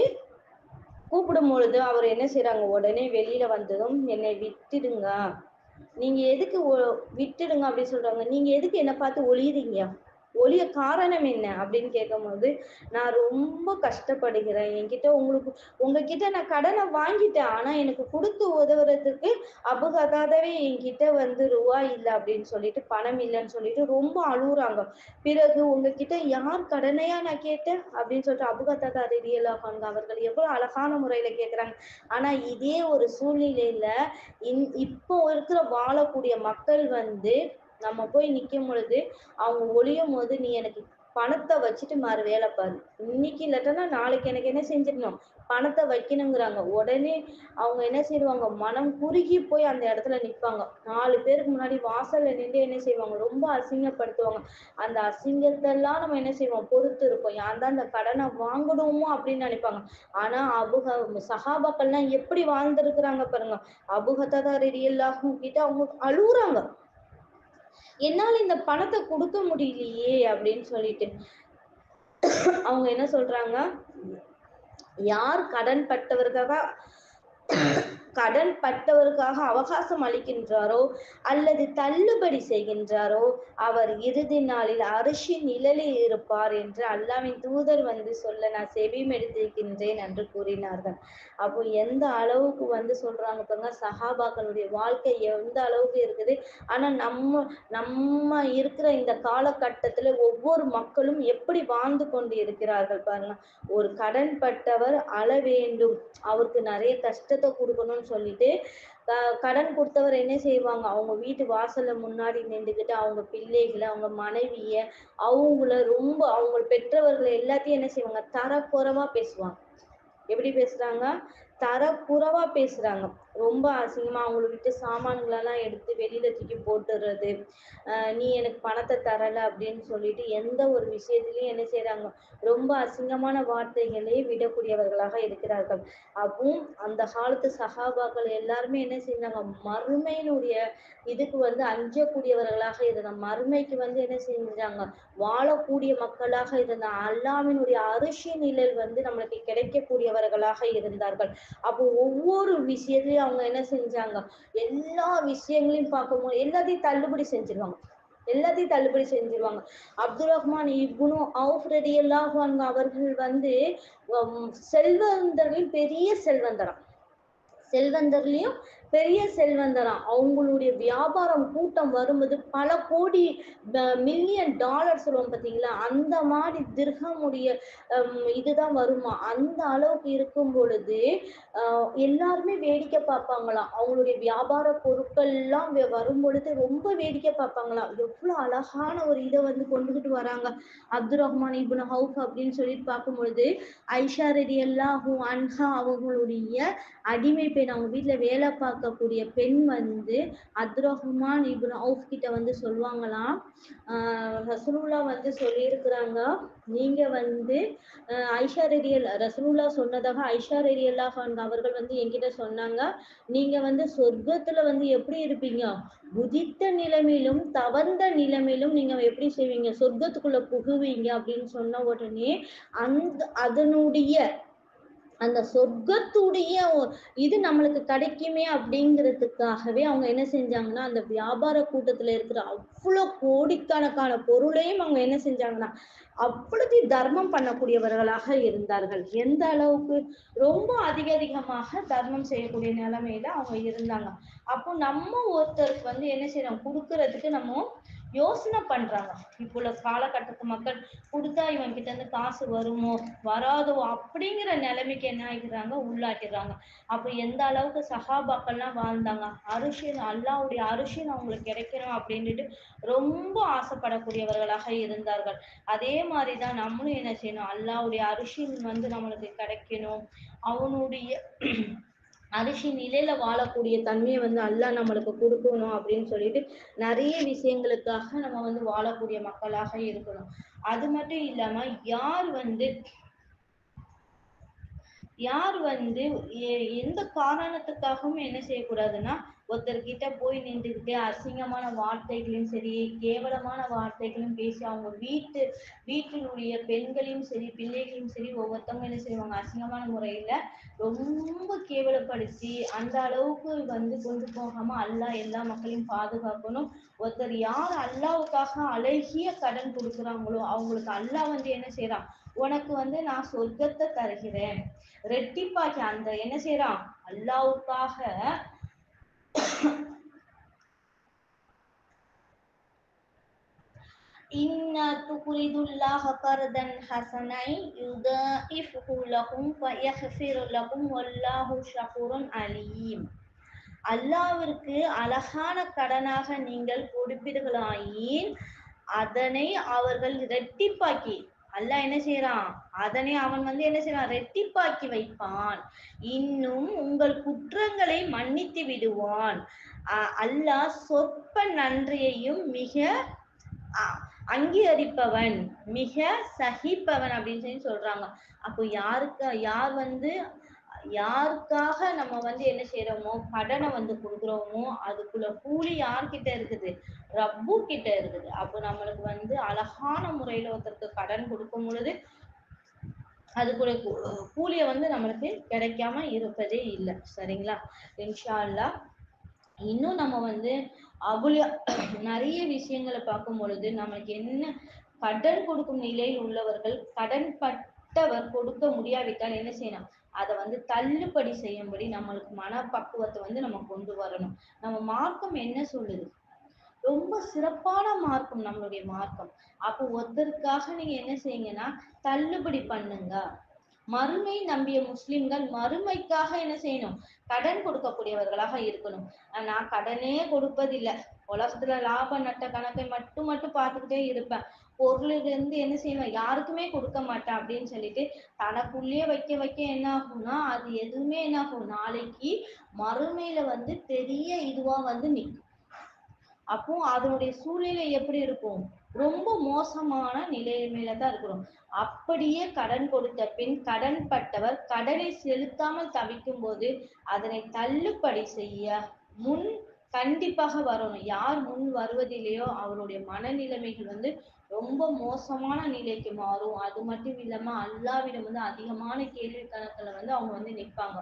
A: கூப்பிடும் பொழுது அவர் என்ன செய்யறாங்க, உடனே வெளியில வந்ததும் என்னை விட்டுடுங்க, நீங்க எதுக்கு விட்டுடுங்க அப்படின்னு சொல்றாங்க, நீங்க எதுக்கு என்னை பார்த்து ஒளியுறீங்க, ஒளிய காரணம் என்ன அப்படின்னு கேட்கும்போது, நான் ரொம்ப கஷ்டப்படுகிறேன், என்கிட்ட உங்ககிட்ட நான் கடனை வாங்கிட்டேன், ஆனா எனக்கு கொடுத்து உதவுறதுக்கு அபூ கதாதாவே என்கிட்ட வந்து ரூபா இல்லை அப்படின்னு சொல்லிட்டு, பணம் இல்லைன்னு சொல்லிட்டு ரொம்ப அழுகுறாங்க. பிறகு உங்ககிட்ட யார் கடனையா நான் கேட்டேன் அப்படின்னு சொல்லிட்டு அபூ கதாதா ரலியல்லாஹு அன்ஹு அவர்கள் எவ்வளவு அழகான முறையில கேட்கிறாங்க. ஆனா இதே ஒரு சூழ்நிலையில இப்போ இருக்கிற வாழக்கூடிய மக்கள் வந்து நம்ம போய் நிக்கும் பொழுது அவங்க ஒளியும் போது, நீ எனக்கு பணத்தை வச்சுட்டு மாறு வேலை பாரு, இன்னைக்கு இல்லாட்டனா நாளைக்கு எனக்கு என்ன செஞ்சிடணும், பணத்தை வைக்கணுங்கிறாங்க. உடனே அவங்க என்ன செய்வாங்க, மனம் குறுகி போய் அந்த இடத்துல நிற்பாங்க. 4 பேருக்கு முன்னாடி வாசல்ல நின்று என்ன செய்வாங்க, ரொம்ப அசிங்கப்படுத்துவாங்க. அந்த அசிங்கத்தெல்லாம் நம்ம என்ன செய்வோம், பொறுத்து இருப்போம். யார் தான் இந்த கடனை வாங்கணுமோ அப்படின்னு நினைப்பாங்க. ஆனா சஹாபாக்கள்லாம் எப்படி வாழ்ந்திருக்கிறாங்க பாருங்க. அபூ கதாதா ரலியல்லாஹு கிட்ட அவங்க அழுகுறாங்க, என்னால இந்த பணத்தை கொடுக்க முடியலையே அப்படின்னு சொல்லிட்டு. அவங்க என்ன சொல்றாங்க, யார் கடன் பட்டவருக்காக அவகாசம் அளிக்கின்றாரோ அல்லது தள்ளுபடி செய்கின்றாரோ அவர் இறுதி நாளில் அரிசின் நிழலில் இருப்பார் என்று அல்லாஹ்வின் தூதர் சொல்ல நான் செவிமெடுத்திருக்கின்றேன் என்று கூறினார்கள். அப்போ எந்த அளவுக்கு சொல்றாங்க பாருங்க, சஹாபாக்களுடைய வாழ்க்கை எந்த அளவுக்கு இருக்குது. ஆனா நம்ம இருக்கிற இந்த காலகட்டத்துல ஒவ்வொரு மக்களும் எப்படி வாழ்ந்து கொண்டு இருக்கிறார்கள் பாருங்க. ஒரு கடன் பட்டவர் அழ வேண்டும், அவருக்கு நிறைய கஷ்டத்தை கொடுக்கணும்னு சொல்லிட்டு கடன் கொடுத்தவர் என்ன செய்வாங்க, அவங்க வீட்டு வாசல்ல முன்னாடி நின்றுக்கிட்டு அவங்க பிள்ளைகளை, அவங்க மனைவிய, அவங்க பெற்றவர்களை எல்லாத்தையும் என்ன செய்வாங்க, தரக்குறைவா பேசுவாங்க. எப்படி பேசுறாங்க, தரக்குறைவா பேசுறாங்க. ரொம்ப அசிங்கமா அவங்கள விட்டு சாமான்களெல்லாம் எடுத்து வெளியில தூக்கி போட்டுறது, நீ எனக்கு பணத்தை தரல அப்படின்னு சொல்லிட்டு எந்த ஒரு விஷயத்திலையும் என்ன செய்யறாங்க, ரொம்ப அசிங்கமான வார்த்தைகளை விடக்கூடியவர்களாக இருக்கிறார்கள். அப்பவும் அந்த காலத்து சஹாபாக்கள் எல்லாருமே என்ன செஞ்சாங்க, மறுமையினுடைய இதுக்கு அஞ்சக்கூடியவர்களாக இருந்தாங்க. மறுமைக்கு என்ன செஞ்சாங்க, வாழக்கூடிய மக்களாக இருந்த அல்லாஹ்வினுடைய அரிசி நிழல் நம்மளுக்கு கிடைக்கக்கூடியவர்களாக இருந்தார்கள். அப்போ ஒவ்வொரு விஷயத்தையும் அவங்க என்ன செஞ்சாங்க, எல்லா விஷயங்களையும் பார்க்கும்போது எல்லாத்தையும் தள்ளுபடி செஞ்சிருவாங்க. அப்துல் ரஹ்மான் இப்னு அவுஃப் ரலியல்லாஹு அன்ஹு அவர்கள் செல்வந்தர்களின் பெரிய செல்வந்தர்லயும் பெரிய செல்வந்தராம். அவங்களுடைய வியாபாரம் கூட்டம் வரும்போது பல கோடி மில்லியன் டாலர் சொல்லுவோம் பார்த்தீங்களா, அந்த மாதிரி திர்ஹமுடைய இதுதான் வருமா. அந்த அளவுக்கு இருக்கும் பொழுது எல்லாருமே வேடிக்கை பார்ப்பாங்களாம். அவங்களுடைய வியாபார பொருட்கள் எல்லாம் வரும் பொழுது ரொம்ப வேடிக்கை பார்ப்பாங்களாம். எவ்வளவு அழகான ஒரு இதை கொண்டுகிட்டு வராங்க அப்துல் ரஹ்மான் இப்னு அவுஃப் அப்படின்னு சொல்லிட்டு பார்க்கும் பொழுது, ஐஷா ரலியல்லாஹு அன்ஹா அவங்களுடைய அடிமை பெண், அவங்க வீட்டுல வேலை பார்க்கக்கூடிய பெண் அப்துல் ரஹ்மான் இப்னு அவுஃப் கிட்ட சொல்லுவாங்களாம், ரசூலுல்லாஹ் சொல்லியிருக்கிறாங்க, நீங்க ரசூலுல்லாஹ் சொன்னதாக ஐஷா ரலியல்லாஹு அன்ஹா அவர்கள் என்கிட்ட சொன்னாங்க, நீங்க சொர்க்கத்துல எப்படி இருப்பீங்க, உதித்த நிலைமையிலும் தவந்த நிலைமையிலும் நீங்க எப்படி செய்வீங்க, சொர்க்கத்துக்குள்ள புகுவீங்க அப்படின்னு சொன்ன உடனே அந்த சொர்க்கத்துடைய இது நம்மளுக்கு கிடைக்குமே அப்படிங்கிறதுக்காகவே அவங்க என்ன செஞ்சாங்கன்னா, அந்த வியாபார கூட்டத்துல இருக்கிற அவ்வளவு கோடிக்கணக்கான பொருளையும் அவங்க என்ன செஞ்சாங்கன்னா அவ்வளவு தர்மம் பண்ணக்கூடியவர்களாக இருந்தார்கள். எந்த அளவுக்கு, ரொம்ப அதிகமாக தர்மம் செய்யக்கூடிய நிலைமையில அவங்க இருந்தாங்க. அப்போ நம்ம ஒருத்தருக்கு என்ன செய்யறோம், கொடுக்கறதுக்கு நம்ம யோசனை பண்றாங்க. இப்போ உள்ள காலகட்டத்து மக்கள் கொடுத்தா இவன் கிட்ட இருந்து காசு வருமோ வராதோ அப்படிங்கிற நிலைமைக்கு என்ன ஆகிடுறாங்க, உள்ளாக்கிடுறாங்க. அப்ப எந்த அளவுக்கு சஹாபாக்கள்லாம் வாழ்ந்தாங்க, அல்லாஹ்வுடைய அரிசின் அவங்களுக்கு கிடைக்கணும் அப்படின்ட்டு ரொம்ப ஆசைப்படக்கூடியவர்களாக இருந்தார்கள். அதே மாதிரிதான் நம்மளும் என்ன செய்யணும், அல்லாஹ்வுடைய அரிசின் நம்மளுக்கு கிடைக்கணும், அவனுடைய அரிசி நிலையில வாழக்கூடிய தன்மையை அல்லாஹ் நம்மளுக்கு கொடுக்கணும் அப்படின்னு சொல்லிட்டு நிறைய விஷயங்களுக்காக நம்ம வாழக்கூடிய மக்களாக இருக்கணும். அது மட்டும் இல்லாம யார் எந்த காரணத்துக்காகவும் என்ன செய்யக்கூடாதுன்னா, ஒருத்தர்கிட்ட போய் நின்றுக்கிட்டு அசிங்கமான வார்த்தைகளையும் சரி, கேவலமான வார்த்தைகளையும் பேசி அவங்க வீட்டினுடைய பெண்களையும் சரி, பிள்ளைகளையும் சரி, ஒவ்வொருத்தவங்க என்ன செய்வாங்க, அசிங்கமான முறையில ரொம்ப கேவலப்படுத்தி அந்த அளவுக்கு கொண்டு போகாம அல்லாஹ் எல்லா மக்களையும் பாதுகாக்கணும். ஒருத்தர் யார் அல்லாஹ்வுக்காக அழகிய கடன் கொடுக்குறாங்களோ அவங்களுக்கு அல்லாஹ் என்ன செய்யறான், உனக்கு நான் சொர்க்கத்தை தருகிறேன் ரெட்டிப்பாக்கி, அந்த என்ன செய்யறான், அல்லாஹ்வுக்காக இன்னா துக்ரிதுல்லாஹ கர்தன் ஹஸனை யுதாஇஃபு லகும் வயக்ஃபிரு லகும் வல்லாஹு ஷக்கூருன் அலீம். அல்லாஹ்விற்கு அழகான கடனாக நீங்கள் கொடுப்பீர்களாயின் அதனை அவர்கள் இரட்டிப்பாக்கி, அல்லாஹ் என்ன செய்யறான், அதனை அவன் என்ன செய்யறான், ரெட்டிப்பாக்கி வைப்பான். இன்னும் உங்கள் குற்றங்களை மன்னித்து விடுவான். அல்லாஹ் சொற்ப நன்றியையும் மிக அங்கீகரிப்பவன், மிக சகிப்பவன் அப்படின்னு சொல்லி சொல்றாங்க. அப்போ யாருக்காக நம்ம என்ன செய்யறோமோ, கடனை கொடுக்குறோமோ, அதுக்குள்ள கூலி யார்கிட்ட இருக்குது, ரப்பு கிட்ட இருக்குது. அப்போ நம்மளுக்கு அழகான முறையில ஒருத்தருக்கு கடன் கொடுக்கும் பொழுது அதுக்குரிய கூலிய வந்து நம்மளுக்கு கிடைக்காம இருப்பதே இல்லை. சரிங்களா? இன்ஷா அல்லாஹ். இன்னும் நம்ம வந்து அவ்வளோ நிறைய விஷயங்களை பார்க்கும் பொழுது நம்மளுக்கு என்ன, கடன் கொடுக்கும் நிலையில் உள்ளவர்கள் கடன் பட்டவர் கொடுக்க முடியாவிட்டால் என்ன செய்யணும், அதை வந்து தள்ளுபடி செய்யும்படி நம்மளுக்கு மனப்பக்குவத்தை வந்து நம்ம கொண்டு வரணும். நம்ம மார்க்கம் என்ன சொல்லுது, ரொம்ப சிறப்பான மார்க்கம் நம்மளுடைய மார்க்கம். அப்போ ஒருத்தருக்காக நீங்க என்ன செய்யுங்கன்னா தள்ளுபடி பண்ணுங்க. மறுமை நம்பிய முஸ்லிம்கள் மறுமைக்காக என்ன செய்யணும், கடன் கொடுக்கக்கூடியவர்களாக இருக்கணும். நான் கடனே கொடுப்பதில்லை, உலகத்துல லாப நட்ட கணக்கை மட்டும் மட்டும் பார்த்துக்கிட்டே இருப்பேன், பொருளிலிருந்து என்ன செய்வேன் யாருக்குமே கொடுக்க மாட்டேன் அப்படின்னு சொல்லிட்டு தனக்குள்ளேயே வைக்க வைக்க என்ன ஆகும்னா அது எதுவுமே என்ன ஆகும், நாளைக்கு மறுமையில வந்து பெரிய இதுவா வந்து நிற்கும். அப்போ அதனுடைய சூழ்நிலை எப்படி இருக்கும், ரொம்ப மோசமான நிலைமையில தான் இருக்கிறோம். அப்படியே கடன் கொடுத்த பின் கடன் பட்டவர் கடனை செலுத்தாமல் தவிக்கும் போது அதனை தள்ளுபடி செய்ய முன் கண்டிப்பாக வரணும். யார் முன் வருவதில்லையோ அவருடைய மனநிலைமைகள் வந்து ரொம்ப மோசமான நிலைக்கு மாறும். அது மட்டும் இல்லாம அல்லாவிடம் வந்து அதிகமான கேள்வி கணக்குல வந்து அவங்க வந்து நிற்பாங்க.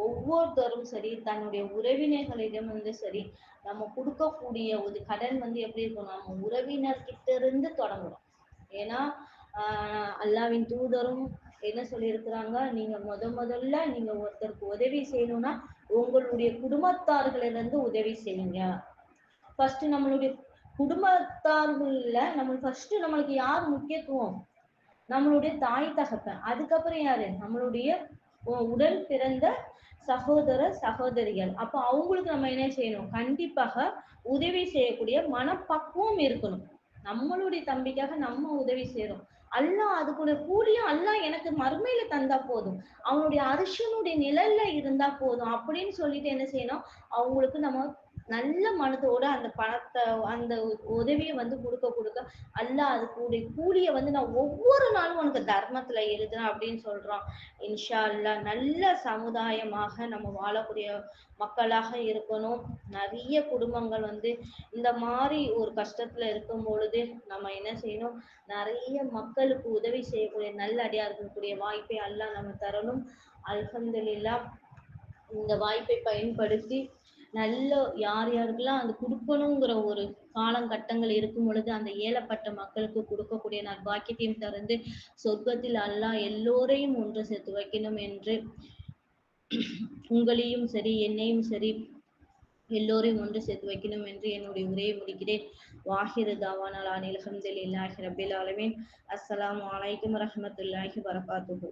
A: ஒவ்வொருத்தரும் சரி, தன்னுடைய உறவினர்களிடம் வந்து சரி, நம்ம கொடுக்கக்கூடிய ஒரு கடன் வந்து எப்படி இருக்கும், நம்ம உறவினர்கிட்ட இருந்து தொடங்கணும். ஏன்னா அல்லாவின் தூதரும் என்ன சொல்லியிருக்கிறாங்க, நீங்க முதல்ல நீங்க ஒருத்தருக்கு உதவி செய்யணும்னா உங்களுடைய குடும்பத்தார்களிலிருந்து உதவி செய்யுங்க. ஃபர்ஸ்ட் நம்மளுடைய குடும்பத்தார்கள்ல நம்ம ஃபர்ஸ்ட் நம்மளுக்கு யார் முக்கியத்துவம், நம்மளுடைய தாய் தகப்பன். அதுக்கப்புறம் யாரு, நம்மளுடைய உடன் பிறந்த சகோதர சகோதரிகள். அப்ப அவங்களுக்கு நம்ம என்ன செய்யணும், கண்டிப்பாக உதவி செய்யக்கூடிய மனப்பக்குவம் இருக்கணும். நம்மளுடைய தம்பிக்காக நம்ம உதவி செய்யறோம், அல்லாஹ் அதுக்குள்ள கூலியும் அல்லாஹ் எனக்கு மறுமையில தந்தா போதும், அவனுடைய அரிசனுடைய நிழல்ல இருந்தா போதும் அப்படின்னு சொல்லிட்டு என்ன செய்யணும், அவங்களுக்கு நம்ம நல்ல மனதோட அந்த பணத்தை அந்த உதவியை வந்து கொடுக்க கொடுக்க அல்லாஹ் அதுக்குடைய கூலிய வந்து நான் ஒவ்வொரு நாளும் உனக்கு தர்மத்துல எழுதுறேன் அப்படின்னு சொல்றான். இன்ஷா அல்லாஹ் நல்ல சமுதாயமாக நம்ம வாழக்கூடிய மக்களாக இருக்கணும். நிறைய குடும்பங்கள் வந்து இந்த மாதிரி ஒரு கஷ்டத்துல இருக்கும் பொழுது நம்ம என்ன செய்யணும், நிறைய மக்களுக்கு உதவி செய்யக்கூடிய நல்ல அடியார்களுடைய வாய்ப்பை அல்லாஹ் நம்ம தரணும். அல்ஹம்துலில்லாஹ். இந்த வாய்ப்பை பயன்படுத்தி நல்ல யார் யாருக்கெல்லாம் அது கொடுக்கணுங்கிற ஒரு காலகட்டங்கள் இருக்கும் பொழுது அந்த ஏழப்பட்ட மக்களுக்கு கொடுக்கக்கூடிய நற்பாக்கியத்தையும் தந்து சொர்க்கத்தில் அல்லாஹ் எல்லோரையும் ஒன்று சேர்த்து வைக்கணும் என்று உங்களையும் சரி என்னையும் சரி எல்லோரையும் ஒன்று சேர்த்து வைக்கணும் என்று என்னுடைய உரையை முடிக்கிறேன். வாஹிரு தாவானா அல்ஹம்துலில்லாஹி ரப்பில் ஆலமீன். அஸ்ஸலாமு அலைக்கும் வரஹ்மத்துல்லாஹி வபரகாத்துஹு.